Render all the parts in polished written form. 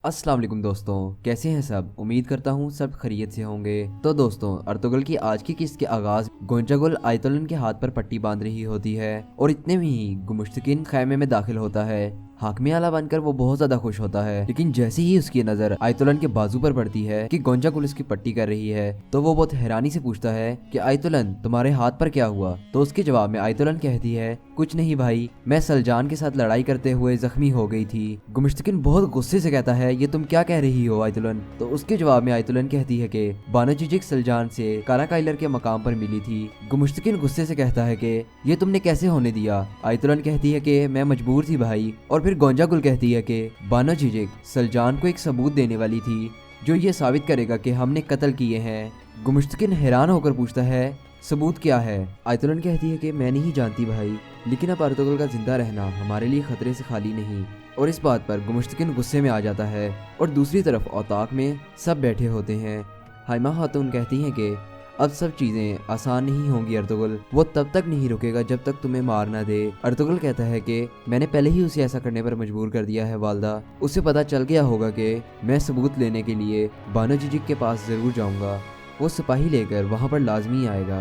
अस्सलाम वालेकुम दोस्तों, कैसे हैं सब। उम्मीद करता हूँ सब खैरियत से होंगे। तो दोस्तों, अर्तुगरुल की आज की किस्त के आगाज गोंजागुल आयतुल्लाह के हाथ पर पट्टी बांध रही होती है और इतने में ही गुमुश्तकिन खैमे में दाखिल होता है। हाकमी आला बनकर वो बहुत ज्यादा खुश होता है, लेकिन जैसे ही उसकी नजर आयतुल्लाह के बाजू पर पड़ती है कि गोंजागुल उसकी पट्टी कर रही है, तो वो बहुत हैरानी से पूछता है कि आयतुल्लाह, तुम्हारे हाथ पर क्या हुआ। तो उसके जवाब में आयतुल्लाह कहती है, कुछ नहीं भाई, मैं सलजान के साथ लड़ाई करते हुए जख्मी हो गई थी। गुमुश्तकिन बहुत गुस्से से कहता है, ये तुम क्या कह रही हो आयतुल्लाह। तो उसके जवाब में आयतुल्लाह कहती है कि बानो चिचिक सलजान से काला काइलर के मकाम पर मिली थी। गुमुश्तकिन गुस्से से कहता है कि ये तुमने कैसे होने दिया। आयतुल्लाह कहती है कि मैं मजबूर थी भाई। और फिर गोंजागुल कहती है कि बानो चिचिक सलजान को एक सबूत देने वाली थी जो ये साबित करेगा कि हमने कत्ल किए हैं। गुमुश्तकिन हैरान होकर पूछता है, सबूत क्या है। आयतुल्लाह कहती है कि मैं नहीं जानती भाई, लेकिन अब अर्तुगरुल का जिंदा रहना हमारे लिए खतरे से खाली नहीं। और इस बात पर गुमुश्तकिन गुस्से में आ जाता है। और दूसरी तरफ औताक में सब बैठे होते हैं। हाइमा खातून कहती हैं कि अब सब चीज़ें आसान नहीं होंगी अर्तुगरुल, वो तब तक नहीं रुकेगा जब तक तुम्हें मार ना दे। अर्तुगरुल कहता है कि मैंने पहले ही उसे ऐसा करने पर मजबूर कर दिया है वालदा। उसे पता चल गया होगा कि मैं सबूत लेने के लिए बानो चिचिक के पास ज़रूर जाऊँगा। वो सिपाही लेकर वहाँ पर लाजमी आएगा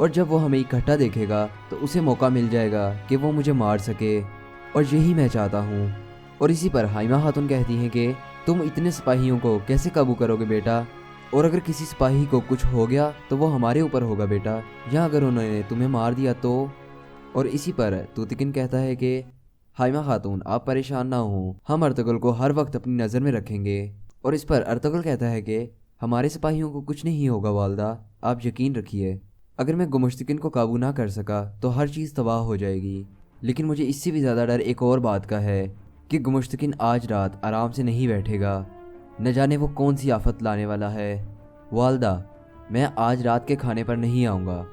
और जब वो हमें इकट्ठा देखेगा तो उसे मौका मिल जाएगा कि वो मुझे मार सके, और यही मैं चाहता हूँ। और इसी पर हाइमा खातून कहती हैं कि तुम इतने सिपाहियों को कैसे काबू करोगे बेटा, और अगर किसी सिपाही को कुछ हो गया तो वो हमारे ऊपर होगा बेटा, या अगर उन्होंने तुम्हें मार दिया तो। और इसी पर तूतिकिन कहता है कि हाइमा खातून आप परेशान ना हो, हम अर्तुगरुल को हर वक्त अपनी नज़र में रखेंगे। और इस पर अर्तुगरुल कहता है कि हमारे सिपाहियों को कुछ नहीं होगा वालदा, आप यकीन रखिए। अगर मैं गुमुश्तकिन को काबू ना कर सका तो हर चीज़ तबाह हो जाएगी। लेकिन मुझे इससे भी ज़्यादा डर एक और बात का है कि गुमुश्तकिन आज रात आराम से नहीं बैठेगा, न जाने वो कौन सी आफत लाने वाला है। वालदा, मैं आज रात के खाने पर नहीं आऊँगा,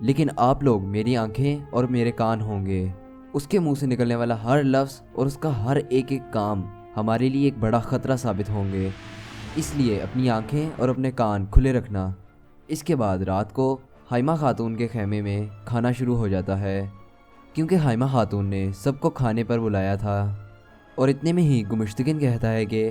लेकिन आप लोग मेरी आंखें और मेरे कान होंगे। उसके मुंह से निकलने वाला हर लफ्ज़ और उसका हर एक एक काम हमारे लिए एक बड़ा ख़तरा साबित होंगे, इसलिए अपनी आंखें और अपने कान खुले रखना। इसके बाद रात को हाइमा खातून के खेमे में खाना शुरू हो जाता है, क्योंकि हाइमा खातून ने सबको खाने पर बुलाया था। और इतने में ही गुमुश्तकिन कहता है कि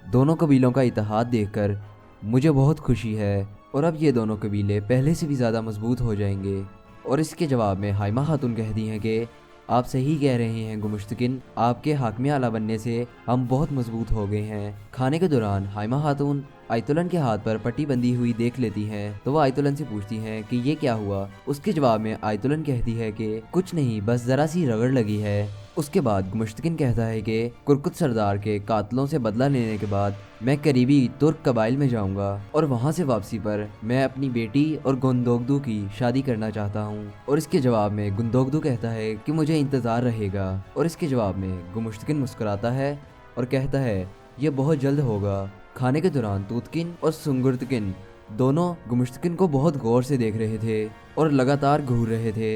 दोनों कबीलों का इत्तेहाद देखकर मुझे बहुत खुशी है, और अब ये दोनों कबीले पहले से भी ज़्यादा मजबूत हो जाएंगे। और इसके जवाब में हाइमा खातून कहती हैं कि आप सही कह रहे हैं गुमुश्तकिन, आपके हाकमी आला बनने से हम बहुत मजबूत हो गए हैं। खाने के दौरान हाइमा खातून आयतुल्लाह के हाथ पर पट्टी बंधी हुई देख लेती हैं, तो वो आयतुल्लाह से पूछती हैं कि ये क्या हुआ। उसके जवाब में आयतुल्लाह कहती है कि कुछ नहीं, बस ज़रा सी रगड़ लगी है। उसके बाद गुमुश्तकिन कहता है कि कुरकुत सरदार के कातलों से बदला लेने के बाद मैं करीबी तुर्क कबाइल में जाऊंगा, और वहां से वापसी पर मैं अपनी बेटी और गुंदोगदू की शादी करना चाहता हूं। और इसके जवाब में गुंदोगदू कहता है कि मुझे इंतज़ार रहेगा। और इसके जवाब में गुमुश्तकिन मुस्कुराता है और कहता है ये बहुत जल्द होगा। खाने के दौरान तूतकिन और सुंगुर्तकिन दोनों गुमुश्तकिन को बहुत गौर से देख रहे थे और लगातार घूर रहे थे।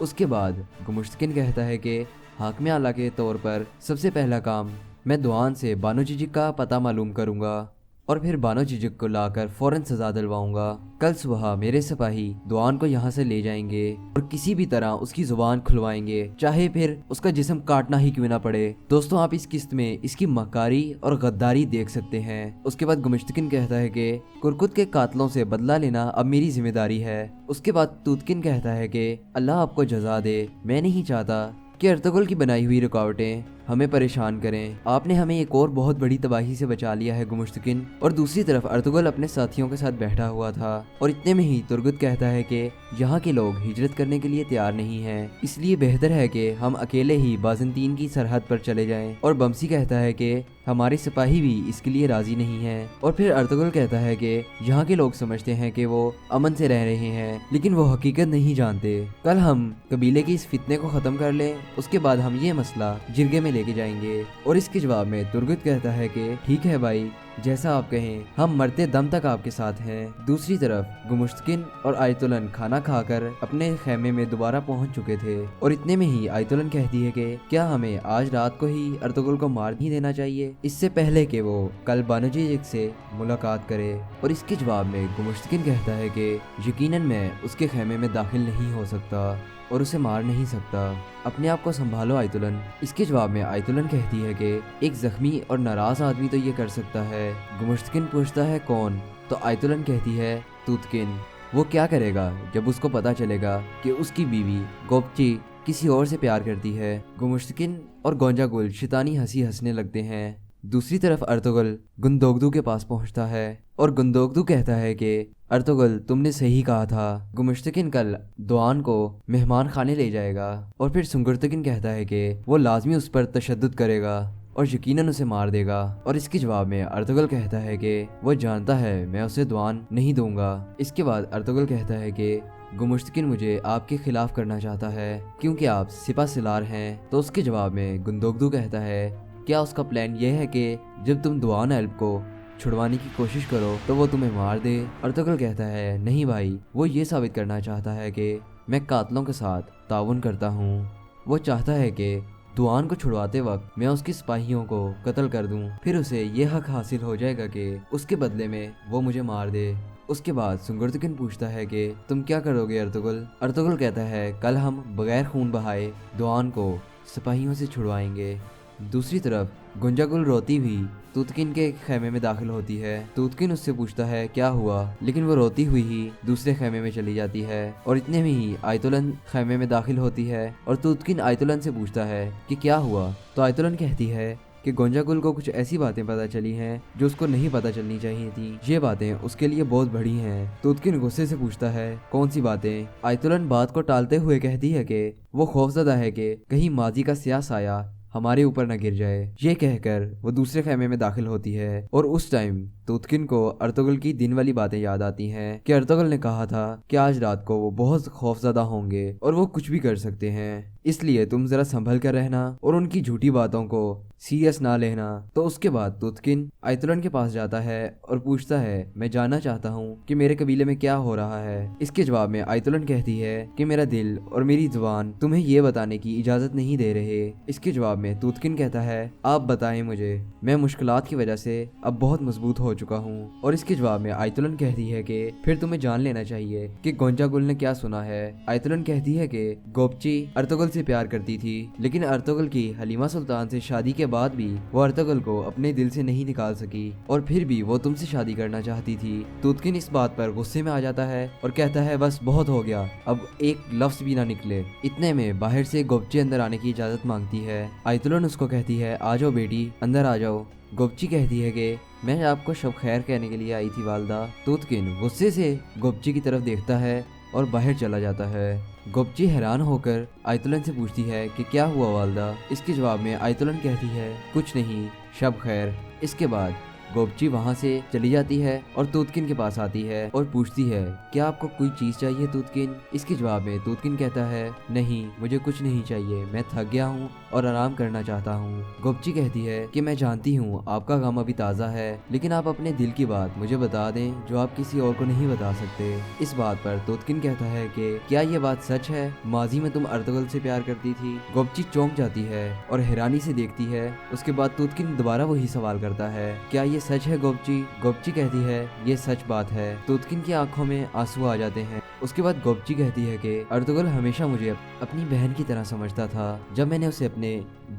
उसके बाद गुमुश्तकिन कहता है कि हाकमे आला के तौर पर सबसे पहला काम मैं दुआन से बानो चिचिक का पता मालूम करूंगा, और फिर बानो चिचिक को लाकर फौरन सजा दिलवाऊंगा। कल सुबह मेरे सिपाही दुआन को यहाँ से ले जाएंगे और किसी भी तरह उसकी जुबान खुलवाएंगे, चाहे फिर उसका जिस्म काटना ही क्यों ना पड़े। दोस्तों, आप इस किस्त में इसकी मक्कारी और गद्दारी देख सकते हैं। उसके बाद गुमुश्तकिन कहता है कि कुरकुत के कातलों से बदला लेना अब मेरी जिम्मेदारी है। उसके बाद तूतकिन कहता है कि अल्लाह आपको जजा दे, मैं नहीं चाहता कि अर्तुगरुल की बनाई हुई रुकावटें हमें परेशान करें। आपने हमें एक और बहुत बड़ी तबाही से बचा लिया है गुमुश्तकिन। और दूसरी तरफ अर्तुगरुल अपने साथियों के साथ बैठा हुआ था, और इतने में ही तुर्गुत कहता है कि यहाँ के लोग हिजरत करने के लिए तैयार नहीं हैं, इसलिए बेहतर है कि हम अकेले ही बाज़ंतीन की सरहद पर चले जाएं। और बमसी कहता है कि हमारे सिपाही भी इसके लिए राजी नहीं हैं। और फिर अर्तुगरुल कहता है कि यहाँ के लोग समझते हैं कि वो अमन से रह रहे हैं, लेकिन वो हकीकत नहीं जानते। कल हम कबीले की इस फितने को ख़त्म कर लें, उसके बाद हम ये मसला जिरगे में लेके जाएंगे। और इसके जवाब में तुर्गुत कहता है कि ठीक है भाई, जैसा आप कहें, हम मरते दम तक आपके साथ हैं। दूसरी तरफ गुमुश्तकिन और आयतुलन खाना खाकर अपने खेमे में दोबारा पहुंच चुके थे और इतने में ही आयतुलन कहती है कि क्या हमें आज रात को ही अर्तुगरुल को मार नहीं देना चाहिए, इससे पहले कि वो कल बानुजीजिक से मुलाकात करे। और इसके जवाब में गुमुश्तकिन कहता है कि यकीनन मैं उसके खेमे में दाखिल नहीं हो सकता और उसे मार नहीं सकता, अपने आप को संभालो आयतुलन। इसके जवाब में आयतुलन कहती है कि एक जख्मी और नाराज आदमी तो ये कर सकता है। गुमुश्तकिन पूछता है कौन, तो आयतुलन कहती है तूतकिन। वो क्या करेगा जब उसको पता चलेगा कि उसकी बीवी गोपची किसी और से प्यार करती है। गुमुश्तकिन और गोंजागुल शैतानी हंसी हंसने लगते हैं। दूसरी तरफ अर्तुगरुल गुंदोगदू के पास पहुंचता है और गुंदोगदू कहता है कि अर्तुगरुल तुमने सही कहा था, गुमुश्तकिन कल दुआन को मेहमान खाने ले जाएगा। और फिर सुंगुर्तकिन कहता है कि वो लाजमी उस पर तशद्दुद करेगा और यकीनन उसे मार देगा। और इसके जवाब में अर्तुगरुल कहता है कि वो जानता है मैं उसे दुआन नहीं दूंगा। इसके बाद अर्तुगरुल कहता है कि गुमुश्तकिन मुझे आपके खिलाफ करना चाहता है क्योंकि आप सिपा सलार हैं। तो उसके जवाब में गुंदोगदू कहता है क्या उसका प्लान ये है कि जब तुम दुआन एल्ब को छुड़वाने की कोशिश करो तो वो तुम्हें मार दे। अर्तुगरुल कहता है नहीं भाई, वो ये साबित करना चाहता है कि मैं कातलों के साथ ताउन करता हूँ। वो चाहता है कि दुआन को छुड़वाते वक्त मैं उसके सिपाहियों को कत्ल कर दूं, फिर उसे ये हक हासिल हो जाएगा कि उसके बदले में वो मुझे मार दे। उसके बाद सुंगुर्तकिन पूछता है कि तुम क्या करोगे अर्तुगरुल। अर्तुगरुल कहता है कल हम बगैर खून बहाए दुआन को सिपाहियों से छुड़वाएंगे। दूसरी तरफ गुंजागुल रोती भी तूतकिन के खेमे में दाखिल होती है। तूतकिन उससे पूछता है क्या हुआ, लेकिन वो रोती हुई ही दूसरे खेमे में चली जाती है। और इतने में ही आयतुलन खेमे में दाखिल होती है और तूतकिन आयतुलन से पूछता है कि क्या हुआ। तो आयतुलन कहती है कि गोंजागुल को कुछ ऐसी बातें पता चली हैं जो उसको नहीं पता चलनी चाहिए थी। ये बातें उसके लिए बहुत बड़ी हैं। तूतकिन गुस्से से पूछता है कौन सी बातें। आयतुलन बात को टालते हुए कहती है कि वो खौफजदा है कि कहीं माजी का स्याह साया हमारे ऊपर न गिर जाए। ये कहकर वो दूसरे खेमे में दाखिल होती है और उस टाइम तूतकिन को अर्तुगरुल की दिन वाली बातें याद आती हैं कि अर्तुगरुल ने कहा था कि आज रात को वो बहुत खौफजदा होंगे और वो कुछ भी कर सकते हैं, इसलिए तुम जरा संभल कर रहना और उनकी झूठी बातों को सीरियस ना लेना। तो उसके बाद तूतकिन आयतुलन के पास जाता है और पूछता है मैं जानना चाहता हूँ कि मेरे कबीले में क्या हो रहा है। इसके जवाब में आयतुलन कहती है कि मेरा दिल और मेरी जुबान तुम्हें ये बताने की इजाजत नहीं दे रहे। इसके जवाब में तूतकिन कहता है आप बताएं मुझे, मैं मुश्किलात की वजह से अब बहुत मजबूत हो चुका हूँ। और इसके जवाब में आयतुलन कहती है कि फिर तुम्हें जान लेना चाहिए कि गोंजागुल ने क्या सुना है। आयतुलन कहती है कि गोपची अर्तुगरुल से प्यार करती थी, लेकिन अर्तुगरुल की हलीमा सुल्तान से शादी के बाद भी वो अर्तुगरुल को अपने दिल से नहीं निकाल सकी और फिर भी वो तुमसे शादी करना चाहती थी। तूतकिन इस बात पर गुस्से में आ जाता है और कहता है बस बहुत हो गया, अब एक लफ्ज भी ना निकले। इतने में बाहर से गोपची अंदर आने की इजाजत मांगती है। आयतुलन उसको कहती है आ जाओ बेटी, अंदर आ जाओ। गोपची कहती है कि मैं आपको शब खैर कहने के लिए आई थी वालदा। तूतकिन गुस्से से गोपची की तरफ देखता है और बाहर चला जाता है। गोपची हैरान होकर आयतुलन से पूछती है कि क्या हुआ वालदा। इसके जवाब में आयतुलन कहती है कुछ नहीं, शब खैर। इसके बाद गोपची वहाँ से चली जाती है और तूतकिन के पास आती है और पूछती है क्या आपको कोई चीज चाहिए तूतकिन। इसके जवाब में तूतकिन कहता है नहीं, मुझे कुछ नहीं चाहिए, मैं थक गया हूँ और आराम करना चाहता हूँ। गोपची कहती है कि मैं जानती हूँ आपका गम अभी ताज़ा है, लेकिन आप अपने दिल की बात मुझे बता दें जो आप किसी और को नहीं बता सकते। इस बात पर तूतकिन कहता है कि क्या ये बात सच है, माजी में तुम अर्तुगरुल से प्यार करती थी। गोपची चौंक जाती है और हैरानी से देखती है। उसके बाद तूतकिन दोबारा वही सवाल करता है क्या ये सच है गोपची। गोपची कहती है ये सच बात है। तूतकिन की आंखों में आंसू आ जाते हैं। उसके बाद गोपची कहती है कि अर्तुगरुल हमेशा मुझे अपनी बहन की तरह समझता था। जब मैंने उसे अपने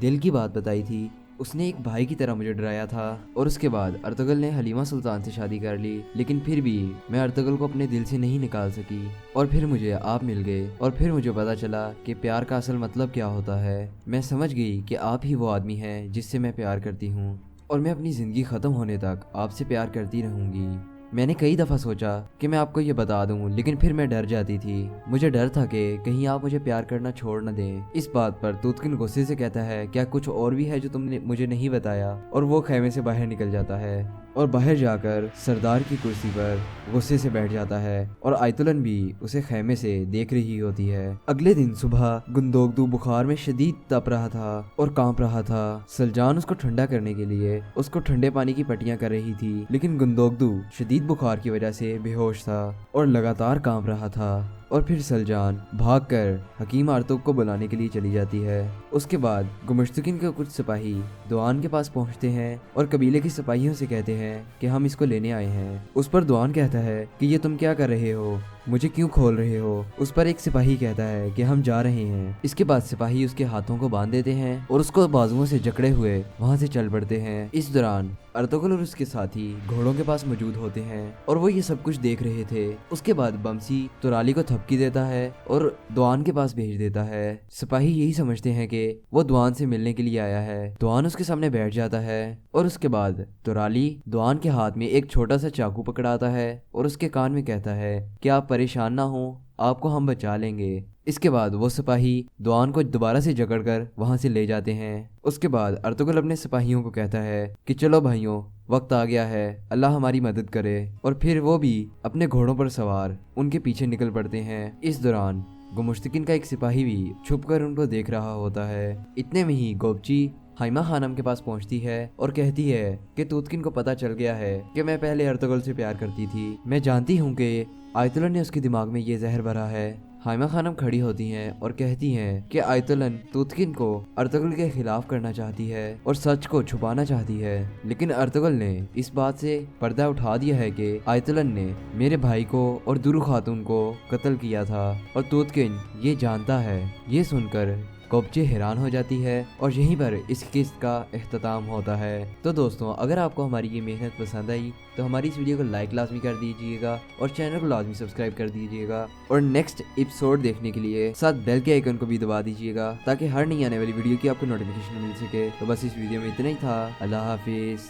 दिल की बात बताई थी उसने एक भाई की तरह मुझे डराया था। और उसके बाद अर्तुगरुल ने हलीमा सुल्तान से शादी कर ली, लेकिन फिर भी मैं अर्तुगरुल को अपने दिल से नहीं निकाल सकी। और फिर मुझे आप मिल गए और फिर मुझे पता चला कि प्यार का असल मतलब क्या होता है। मैं समझ गई कि आप ही वो आदमी हैं जिससे मैं प्यार करती हूँ और मैं अपनी ज़िंदगी ख़त्म होने तक आपसे प्यार करती रहूँगी। मैंने कई दफ़ा सोचा कि मैं आपको ये बता दूं, लेकिन फिर मैं डर जाती थी। मुझे डर था कि कहीं आप मुझे प्यार करना छोड़ न दें। इस बात पर तूतकिन गुस्से से कहता है क्या कुछ और भी है जो तुमने मुझे नहीं बताया, और वो खेमे से बाहर निकल जाता है। और बाहर जाकर सरदार की कुर्सी पर गुस्से से बैठ जाता है और आयतुलन भी उसे खेमे से देख रही होती है। अगले दिन सुबह गुंदोगदू बुखार में शदीद तप रहा था और कांप रहा था। सलजान उसको ठंडा करने के लिए उसको ठंडे पानी की पट्टियां कर रही थी, लेकिन गुंदोगदू शदीद बुखार की वजह से बेहोश था और लगातार कांप रहा था। और फिर सलजान भागकर हकीम आर्तुग को बुलाने के लिए चली जाती है। उसके बाद गुमुश्तकिन के कुछ सिपाही दुआन के पास पहुंचते हैं और कबीले के सिपाहियों से कहते हैं कि हम इसको लेने आए हैं। उस पर दुआन कहता है कि ये तुम क्या कर रहे हो, मुझे क्यों खोल रहे हो। उस पर एक सिपाही कहता है कि हम जा रहे हैं। इसके बाद सिपाही उसके हाथों को बांध देते हैं और उसको बाजुओं से जकड़े हुए वहां से चल पड़ते हैं। इस दौरान अर्तुगरुल और उसके साथी घोड़ों के पास मौजूद होते हैं और वो ये सब कुछ देख रहे थे। उसके बाद बमसी तुराली को थपकी देता है और दुआन के पास भेज देता है। सिपाही यही समझते हैं कि वो दुआन से मिलने के लिए आया है। दुआन उसके सामने बैठ जाता है और उसके बाद तुराली दुआन के हाथ में एक छोटा सा चाकू पकड़ाता है और उसके कान में कहता है कि आप परेशान ना हो, आपको हम बचा लेंगे। इसके बाद वो सिपाही दुआन को दोबारा से जकड़कर वहां से ले जाते हैं। उसके बाद अर्तुगरुल अपने सिपाहियों को कहता है कि चलो भाइयों, वक्त आ गया है, अल्लाह हमारी मदद करे। और फिर वो भी अपने घोड़ों पर सवार उनके पीछे निकल पड़ते हैं। इस दौरान गुमुश्तकिन का एक सिपाही भी छुपकर उनको देख रहा होता है। इतने में ही गोपची हाइमा खानम के पास पहुंचती है और कहती है कि तूतकिन को पता चल गया है कि मैं पहले अर्तुगरुल से प्यार करती थी। मैं जानती हूँ कि आयतुलन ने उसके दिमाग में ये जहर भरा है। हाइमा खानम खड़ी होती हैं और कहती हैं कि आयतुलन तूतकिन को अर्तुगरुल के खिलाफ करना चाहती है और सच को छुपाना चाहती है, लेकिन अर्तुगरुल ने इस बात से पर्दा उठा दिया है कि आयतुलन ने मेरे भाई को और दुरू खातून को कत्ल किया था और तूतकिन ये जानता है। ये सुनकर कोपचे हैरान हो जाती है और यहीं पर इस किस्त का इख्तिताम होता है। तो दोस्तों, अगर आपको हमारी ये मेहनत पसंद आई तो हमारी इस वीडियो को लाइक लाजमी कर दीजिएगा और चैनल को लाजमी सब्सक्राइब कर दीजिएगा और नेक्स्ट एपिसोड देखने के लिए साथ बेल के आइकन को भी दबा दीजिएगा ताकि हर नई आने वाली वीडियो की आपको नोटिफिकेशन मिल सके। तो बस इस वीडियो में इतना ही था। अल्लाह हाफिज।